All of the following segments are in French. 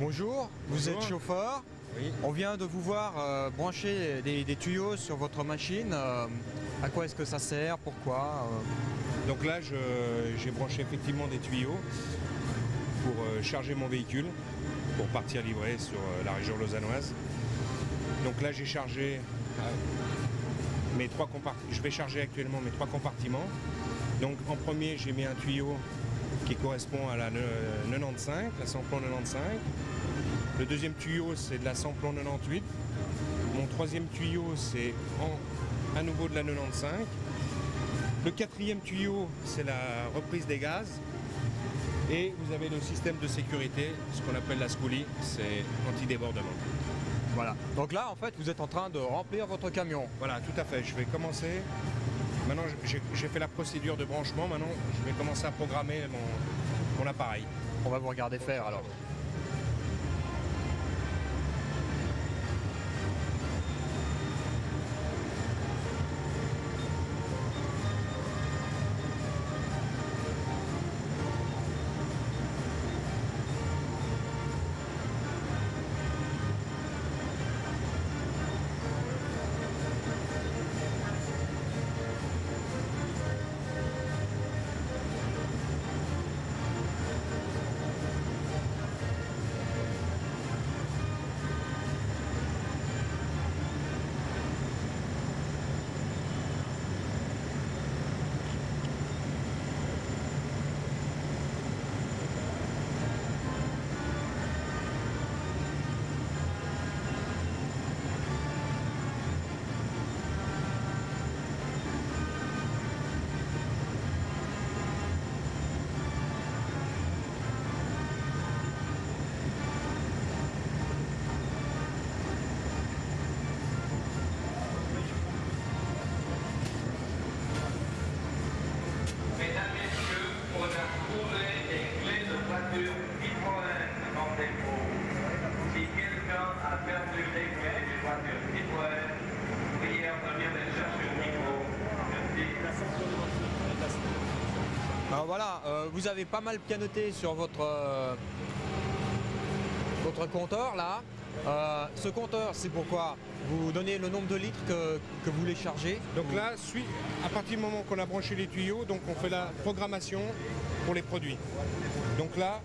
Bonjour, vous êtes chauffeur. Oui. On vient de vous voir brancher des tuyaux sur votre machine. À quoi est-ce que ça sert? Pourquoi? Donc là, j'ai branché effectivement des tuyaux pour charger mon véhicule, pour partir livrer sur la région lausannoise. Donc là, j'ai chargé mes trois compartiments. Je vais charger actuellement mes 3 compartiments. Donc en premier, j'ai mis un tuyau qui correspond à la 95, la samplon 95. Le deuxième tuyau, c'est de la samplon 98. Mon troisième tuyau, c'est à nouveau de la 95. Le quatrième tuyau, c'est la reprise des gaz. Et vous avez le système de sécurité, ce qu'on appelle la SCOULI, c'est anti-débordement. Voilà. Donc là, en fait, vous êtes en train de remplir votre camion. Voilà, tout à fait. Je vais commencer. Maintenant, j'ai fait la procédure de branchement. Maintenant, je vais commencer à programmer mon appareil. On va vous regarder faire alors. Si quelqu'un a perdu les clés des voitures Citroën, veuillez revenir les chercher au micro. Merci. Alors voilà, vous avez pas mal pianoté sur votre compteur là. Ce compteur, c'est pourquoi vous donnez le nombre de litres que vous voulez charger. Donc là, à partir du moment qu'on a branché les tuyaux, donc on fait la programmation pour les produits. Donc là,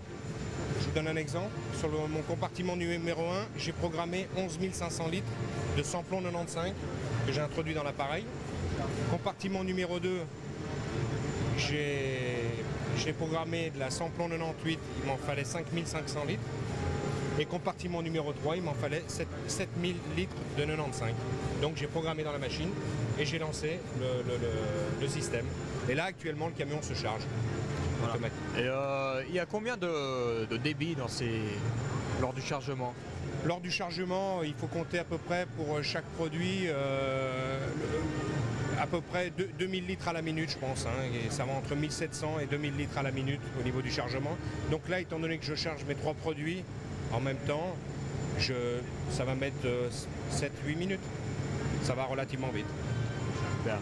je vous donne un exemple. Sur mon compartiment numéro 1, j'ai programmé 11 500 litres de samplon 95 que j'ai introduit dans l'appareil. Compartiment numéro 2, j'ai programmé de la samplon 98, il m'en fallait 5 500 litres. Et compartiment numéro 3, il m'en fallait 7 000 litres de 95. Donc j'ai programmé dans la machine et j'ai lancé le système. Et là, actuellement, le camion se charge. Voilà. Et il y a combien de débit lors du chargement? Lors du chargement, il faut compter à peu près pour chaque produit à peu près 2000 litres à la minute, je pense. Et ça va entre 1700 et 2000 litres à la minute au niveau du chargement. Donc là, étant donné que je charge mes 3 produits en même temps, ça va mettre 7-8 minutes. Ça va relativement vite. Bien.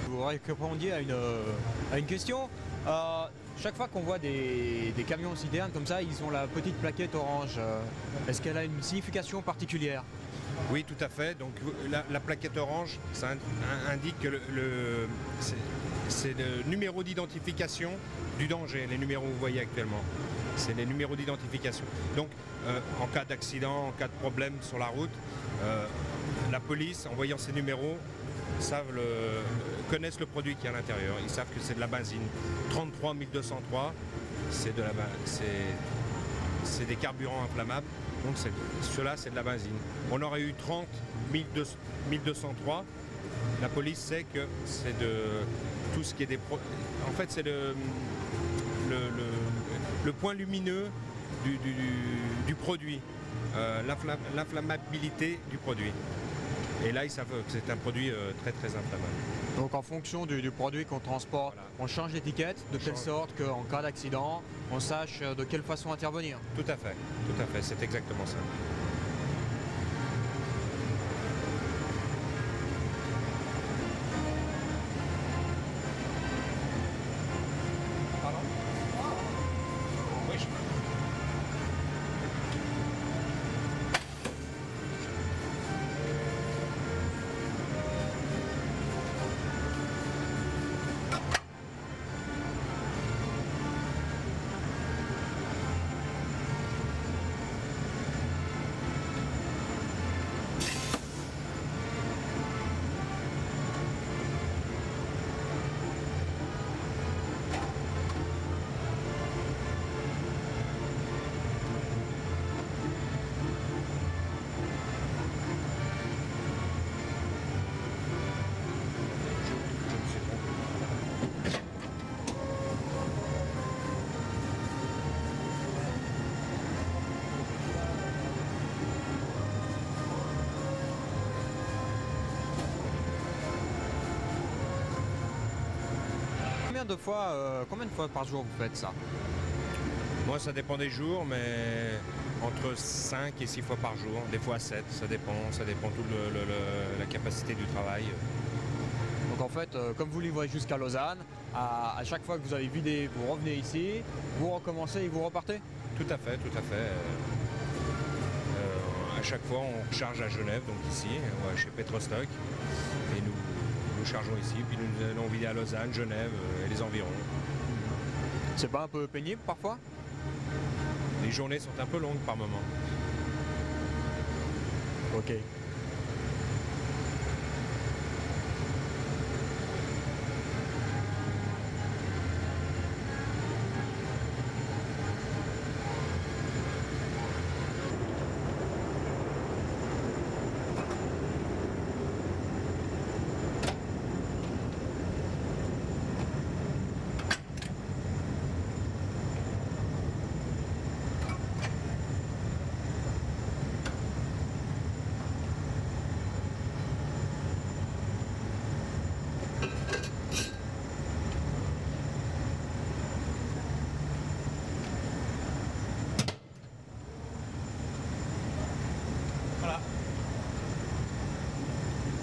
Vous répondiez à une question. Chaque fois qu'on voit des camions citernes comme ça, ils ont la petite plaquette orange. Est-ce qu'elle a une signification particulière? Oui, tout à fait. Donc la plaquette orange, ça indique que c'est le numéro d'identification du danger, les numéros que vous voyez actuellement. C'est les numéros d'identification. Donc en cas d'accident, en cas de problème sur la route, la police, en voyant ces numéros, connaissent le produit qui est à l'intérieur. Ils savent que c'est de la benzine. 33 203, c'est des carburants inflammables. Donc cela, c'est de la benzine. On aurait eu 30 203. La police sait que c'est de tout ce qui est des... En fait, c'est le point lumineux du produit, l'inflammabilité du produit. Et là, ils savent que c'est un produit très très inflammable. Donc en fonction du produit qu'on transporte, voilà, on change l'étiquette de telle sorte qu'en cas d'accident, on sache de quelle façon intervenir. Tout à fait, c'est exactement ça. de fois par jour vous faites ça? Moi, ça dépend des jours, mais entre 5 et 6 fois par jour, des fois 7, ça dépend toute la capacité du travail. Donc en fait, comme vous livrez jusqu'à Lausanne, à chaque fois que vous avez vidé, vous revenez ici, vous recommencez et vous repartez? Tout à fait, tout à fait. À chaque fois, on recharge à Genève, donc ici, chez Petrostock, et nous chargeons ici, puis nous allons vider à Lausanne, Genève et les environs. C'est pas un peu pénible parfois? Les journées sont un peu longues par moment. Ok.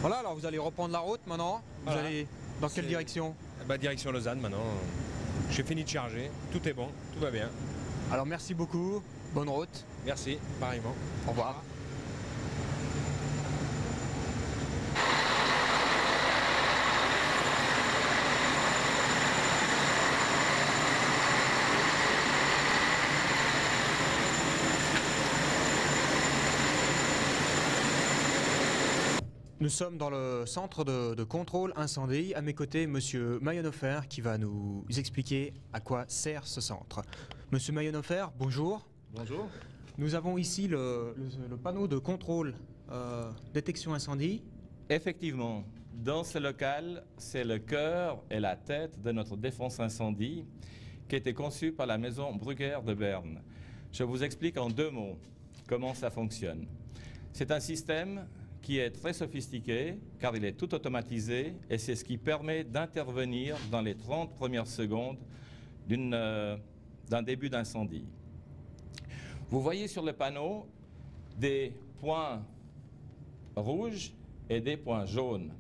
Voilà, alors vous allez reprendre la route maintenant. Vous Voilà. allez dans quelle direction? Direction Lausanne maintenant. J'ai fini de charger, tout est bon, tout va bien. Alors merci beaucoup, bonne route, Merci, pareillement. au revoir. Nous sommes dans le centre de contrôle incendie. À mes côtés, Monsieur Mayenhofer qui va nous expliquer à quoi sert ce centre. Monsieur Mayenhofer, bonjour. Bonjour. Nous avons ici le panneau de contrôle détection incendie. Effectivement, dans ce local, c'est le cœur et la tête de notre défense incendie qui a été conçu par la maison Brugger de Berne. Je vous explique en 2 mots comment ça fonctionne. C'est un système qui est très sophistiqué car il est tout automatisé et c'est ce qui permet d'intervenir dans les 30 premières secondes d'un début d'incendie. Vous voyez sur le panneau des points rouges et des points jaunes.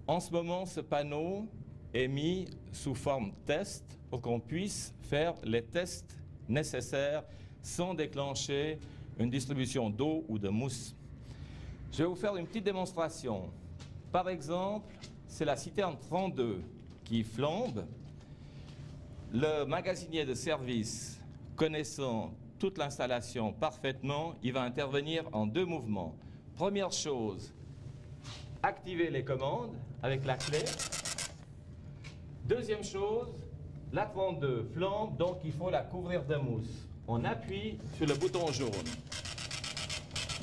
En ce moment, ce panneau est mis sous forme test pour qu'on puisse faire les tests nécessaires sans déclencher une distribution d'eau ou de mousse. Je vais vous faire une petite démonstration. Par exemple, c'est la citerne 32 qui flambe. Le magasinier de service, connaissant toute l'installation parfaitement, il va intervenir en 2 mouvements. Première chose, activer les commandes avec la clé. Deuxième chose, la 32 flambe, donc il faut la couvrir de mousse. On appuie sur le bouton jaune.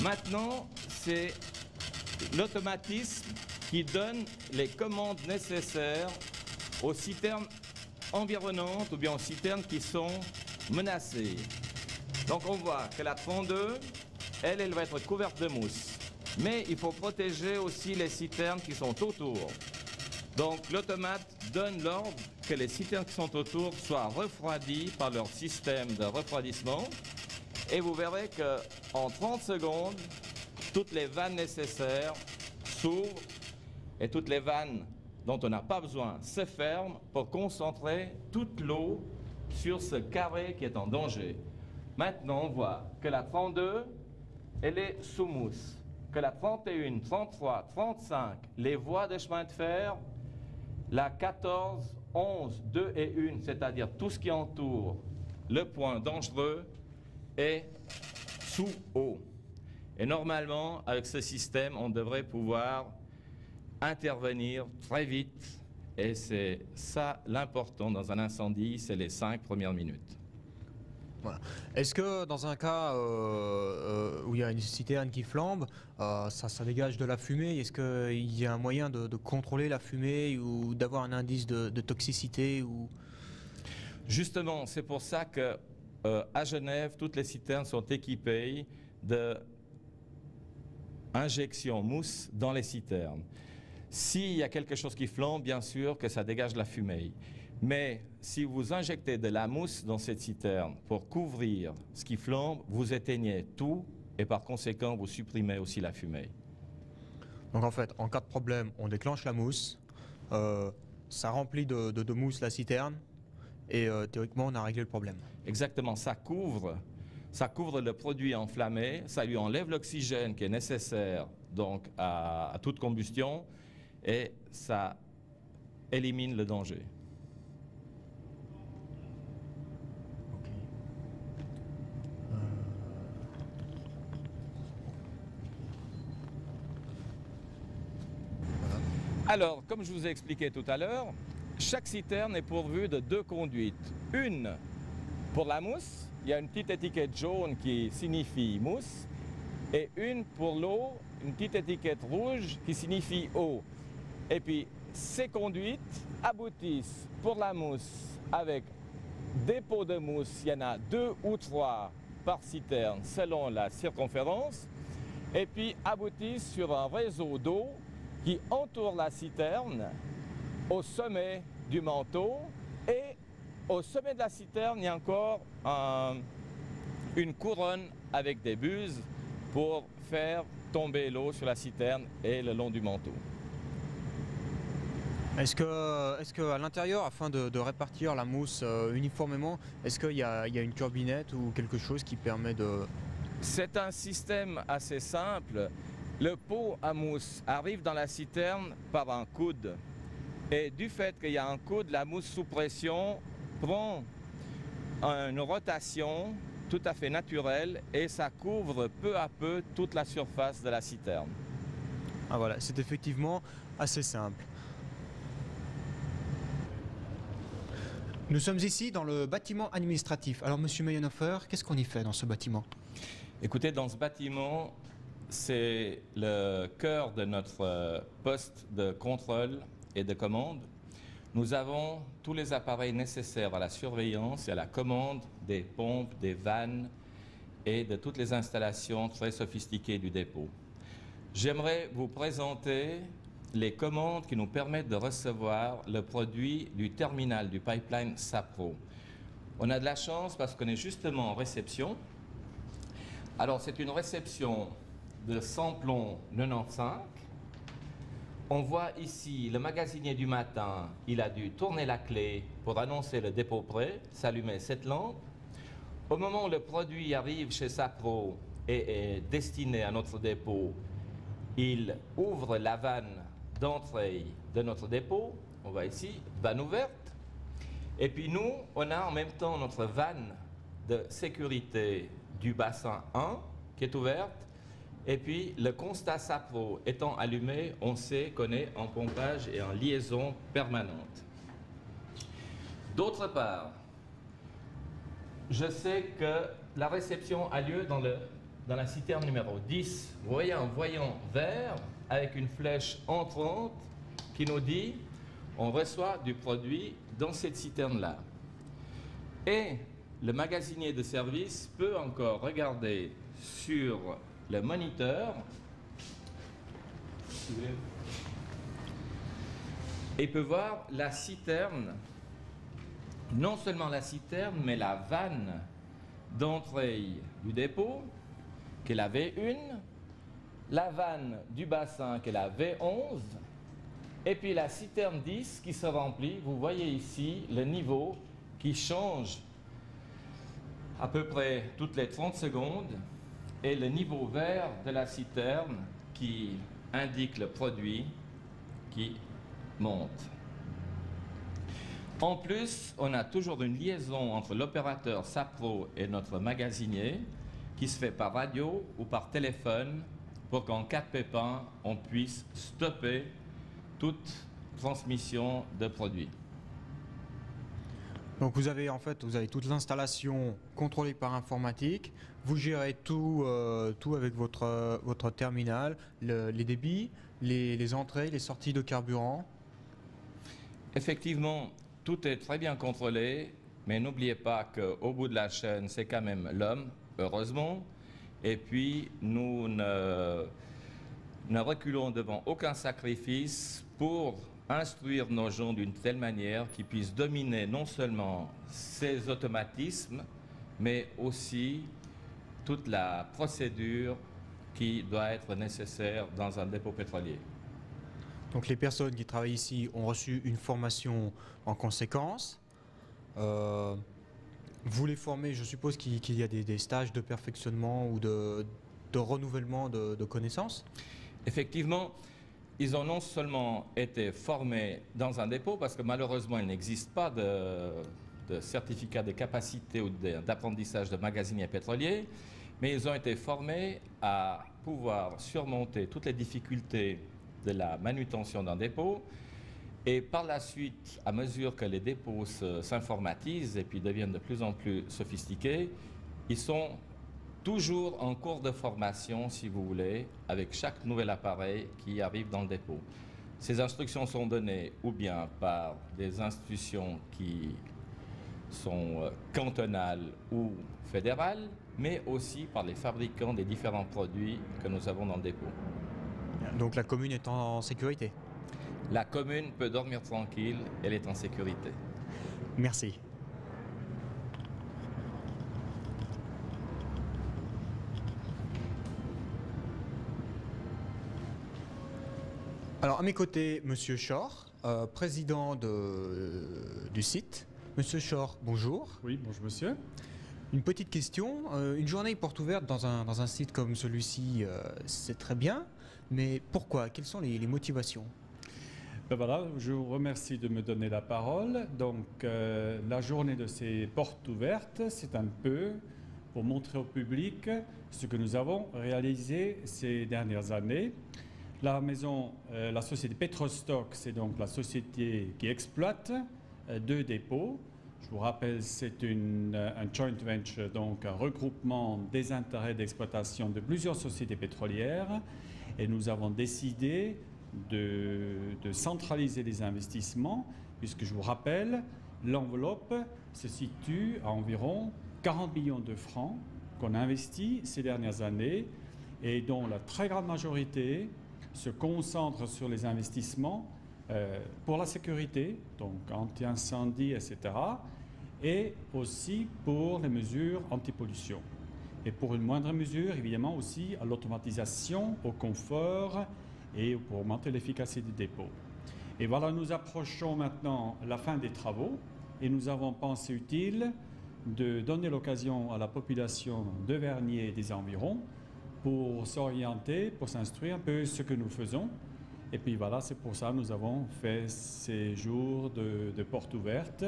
Maintenant, c'est l'automatisme qui donne les commandes nécessaires aux citernes environnantes ou bien aux citernes qui sont menacées. Donc on voit que la 32, elle va être couverte de mousse. Mais il faut protéger aussi les citernes qui sont autour. Donc l'automate donne l'ordre que les citernes qui sont autour soient refroidies par leur système de refroidissement. Et vous verrez qu'en 30 secondes, toutes les vannes nécessaires s'ouvrent et toutes les vannes dont on n'a pas besoin se ferment pour concentrer toute l'eau sur ce carré qui est en danger. Maintenant, on voit que la 32, elle est sous mousse. Que la 31, 33, 35, les voies de chemin de fer, la 14, 11, 2 et 1, c'est-à-dire tout ce qui entoure le point dangereux, est sous eau. Et normalement, avec ce système, on devrait pouvoir intervenir très vite. Et c'est ça l'important dans un incendie, c'est les 5 premières minutes. Voilà. Est-ce que dans un cas où il y a une citerne qui flambe, ça dégage de la fumée? Est-ce qu'il y a un moyen de contrôler la fumée ou d'avoir un indice de toxicité ou... Justement, c'est pour ça que à Genève, toutes les citernes sont équipées d'injection mousse dans les citernes. S'il y a quelque chose qui flambe, bien sûr que ça dégage la fumée. Mais si vous injectez de la mousse dans cette citerne pour couvrir ce qui flambe, vous éteignez tout et par conséquent, vous supprimez aussi la fumée. Donc en fait, en cas de problème, on déclenche la mousse, ça remplit de mousse la citerne et théoriquement, on a réglé le problème. Exactement, ça couvre le produit enflammé, ça lui enlève l'oxygène qui est nécessaire donc à toute combustion et ça élimine le danger. Alors, comme je vous ai expliqué tout à l'heure, chaque citerne est pourvue de 2 conduites. Une pour la mousse, il y a une petite étiquette jaune qui signifie mousse, et une pour l'eau, une petite étiquette rouge qui signifie eau. Et puis, ces conduites aboutissent pour la mousse avec des pots de mousse, il y en a 2 ou 3 par citerne selon la circonférence, et puis aboutissent sur un réseau d'eau qui entoure la citerne au sommet du manteau, et au sommet de la citerne, il y a encore une couronne avec des buses pour faire tomber l'eau sur la citerne et le long du manteau. Est-ce que à l'intérieur, afin de répartir la mousse uniformément, est-ce qu'il y a une turbinette ou quelque chose qui permet de... C'est un système assez simple. Le pot à mousse arrive dans la citerne par un coude. Et du fait qu'il y a un coude, la mousse sous pression prend une rotation tout à fait naturelle et ça couvre peu à peu toute la surface de la citerne. Ah voilà, c'est effectivement assez simple. Nous sommes ici dans le bâtiment administratif. Alors Monsieur Meyerhofer, qu'est-ce qu'on y fait dans ce bâtiment? Écoutez, dans ce bâtiment, c'est le cœur de notre poste de contrôle et de commande. Nous avons tous les appareils nécessaires à la surveillance et à la commande des pompes, des vannes et de toutes les installations très sophistiquées du dépôt. J'aimerais vous présenter les commandes qui nous permettent de recevoir le produit du terminal du pipeline SAPRO. On a de la chance parce qu'on est justement en réception. Alors c'est une réception de samplon 95. On voit ici le magasinier du matin, il a dû tourner la clé pour annoncer le dépôt prêt, s'allumer cette lampe. Au moment où le produit arrive chez SAPRO et est destiné à notre dépôt, il ouvre la vanne d'entrée de notre dépôt. On voit ici, vanne ouverte. Et puis nous, on a en même temps notre vanne de sécurité du bassin 1 qui est ouverte. Et puis, le constat SAPRO étant allumé, on sait qu'on est en pompage et en liaison permanente. D'autre part, je sais que la réception a lieu dans la citerne numéro 10. Vous voyez un voyant vert avec une flèche entrante qui nous dit on reçoit du produit dans cette citerne-là. Et le magasinier de service peut encore regarder sur le moniteur et peut voir la citerne, non seulement la citerne, mais la vanne d'entrée du dépôt, qui est la V1, la vanne du bassin, qui est la V11, et puis la citerne 10 qui se remplit. Vous voyez ici le niveau qui change à peu près toutes les 30 secondes. Et le niveau vert de la citerne qui indique le produit qui monte. En plus, on a toujours une liaison entre l'opérateur SAPRO et notre magasinier qui se fait par radio ou par téléphone pour qu'en cas de pépin, on puisse stopper toute transmission de produits. Donc vous avez toute l'installation contrôlée par informatique, vous gérez tout avec votre terminal, les débits, les entrées, les sorties de carburant. Effectivement, tout est très bien contrôlé, mais n'oubliez pas qu'au bout de la chaîne, c'est quand même l'homme, heureusement, et puis nous ne reculons devant aucun sacrifice pour instruire nos gens d'une telle manière qu'ils puissent dominer non seulement ces automatismes, mais aussi toute la procédure qui doit être nécessaire dans un dépôt pétrolier. Donc les personnes qui travaillent ici ont reçu une formation en conséquence. Vous les formez, je suppose qu'il y a des stages de perfectionnement ou de renouvellement de connaissances? Effectivement, ils ont non seulement été formés dans un dépôt, parce que malheureusement il n'existe pas de certificat de capacité ou d'apprentissage de magasinier pétrolier, mais ils ont été formés à pouvoir surmonter toutes les difficultés de la manutention d'un dépôt. Et par la suite, à mesure que les dépôts s'informatisent et puis deviennent de plus en plus sophistiqués, ils sont toujours en cours de formation, si vous voulez, avec chaque nouvel appareil qui arrive dans le dépôt. Ces instructions sont données ou bien par des institutions qui sont cantonales ou fédérales, mais aussi par les fabricants des différents produits que nous avons dans le dépôt. Donc la commune est en sécurité? La commune peut dormir tranquille, elle est en sécurité. Merci. Alors à mes côtés, Monsieur Shore, président du site. Monsieur Shore, bonjour. Oui, bonjour monsieur. Une petite question. Une journée porte ouverte dans un site comme celui-ci, c'est très bien, mais pourquoi? Quelles sont les motivations? Ben voilà, je vous remercie de me donner la parole. Donc, la journée de ces portes ouvertes, c'est un peu pour montrer au public ce que nous avons réalisé ces dernières années. La maison, la société Petrostock, c'est donc la société qui exploite 2 dépôts. Je vous rappelle, c'est un joint venture, donc un regroupement des intérêts d'exploitation de plusieurs sociétés pétrolières. Et nous avons décidé de centraliser les investissements, puisque je vous rappelle, l'enveloppe se situe à environ 40 millions de francs qu'on a investis ces dernières années et dont la très grande majorité se concentre sur les investissements pour la sécurité, donc anti-incendie, etc., et aussi pour les mesures anti-pollution. Et pour une moindre mesure, évidemment, aussi à l'automatisation, au confort et pour augmenter l'efficacité du dépôt. Et voilà, nous approchons maintenant la fin des travaux et nous avons pensé utile de donner l'occasion à la population de Vernier et des environs pour s'orienter, pour s'instruire un peu ce que nous faisons. Et puis voilà, c'est pour ça que nous avons fait ces jours de portes ouvertes.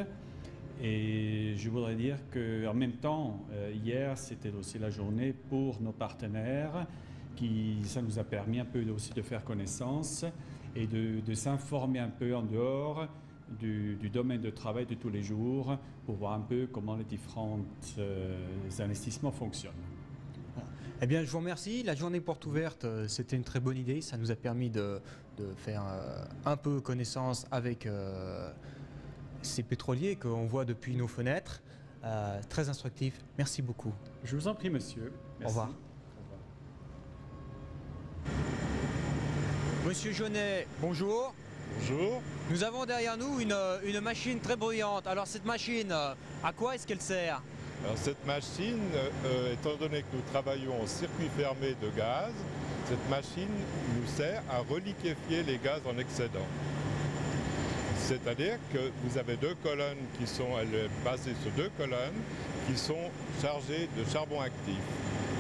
Et je voudrais dire qu'en même temps, hier, c'était aussi la journée pour nos partenaires. Ça nous a permis un peu aussi de faire connaissance et de s'informer un peu en dehors du domaine de travail de tous les jours pour voir un peu comment les différents investissements fonctionnent. Eh bien, je vous remercie. La journée porte ouverte, c'était une très bonne idée. Ça nous a permis de faire un peu connaissance avec ces pétroliers qu'on voit depuis nos fenêtres. Très instructif. Merci beaucoup. Je vous en prie, monsieur. Merci. Au revoir. Monsieur Jaunet, bonjour. Bonjour. Nous avons derrière nous une machine très bruyante. Alors cette machine, à quoi est-ce qu'elle sert? Alors cette machine, étant donné que nous travaillons en circuit fermé de gaz, cette machine nous sert à reliquéfier les gaz en excédent. C'est-à-dire que vous avez 2 colonnes qui sont basées sur 2 colonnes qui sont chargées de charbon actif.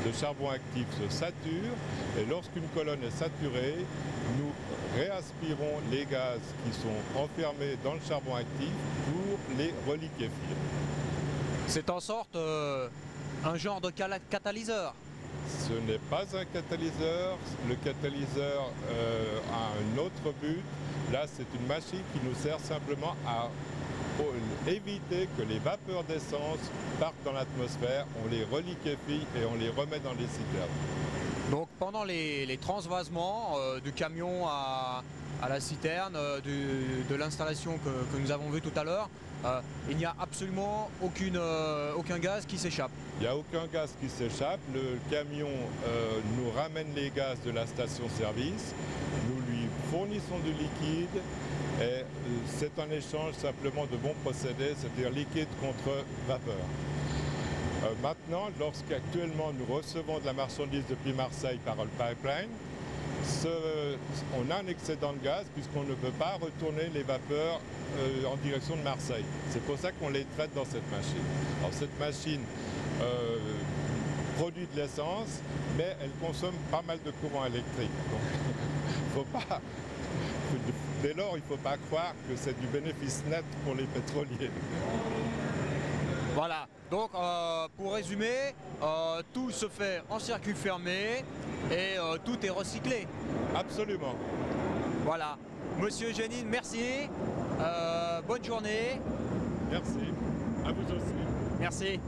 Le charbon actif se sature et lorsqu'une colonne est saturée, nous réaspirons les gaz qui sont enfermés dans le charbon actif pour les reliquéfier. C'est en sorte un genre de catalyseur. Ce n'est pas un catalyseur. Le catalyseur a un autre but. Là, c'est une machine qui nous sert simplement à éviter que les vapeurs d'essence partent dans l'atmosphère. On les reliquéfie et on les remet dans les citernes. Donc pendant les transvasements du camion à la citerne, de l'installation que nous avons vue tout à l'heure, il n'y a absolument aucun gaz qui s'échappe. Il n'y a aucun gaz qui s'échappe. Le camion nous ramène les gaz de la station-service. Nous lui fournissons du liquide Et c'est un échange simplement de bons procédés, c'est-à-dire liquide contre vapeur. Maintenant, lorsqu'actuellement nous recevons de la marchandise depuis Marseille par le pipeline, on a un excédent de gaz puisqu'on ne peut pas retourner les vapeurs en direction de Marseille. C'est pour ça qu'on les traite dans cette machine. Alors cette machine produit de l'essence, mais elle consomme pas mal de courant électrique. Donc, dès lors, il ne faut pas croire que c'est du bénéfice net pour les pétroliers. Voilà, donc pour résumer, tout se fait en circuit fermé et tout est recyclé. Absolument. Voilà. Monsieur Génine, merci. Bonne journée. Merci. À vous aussi. Merci.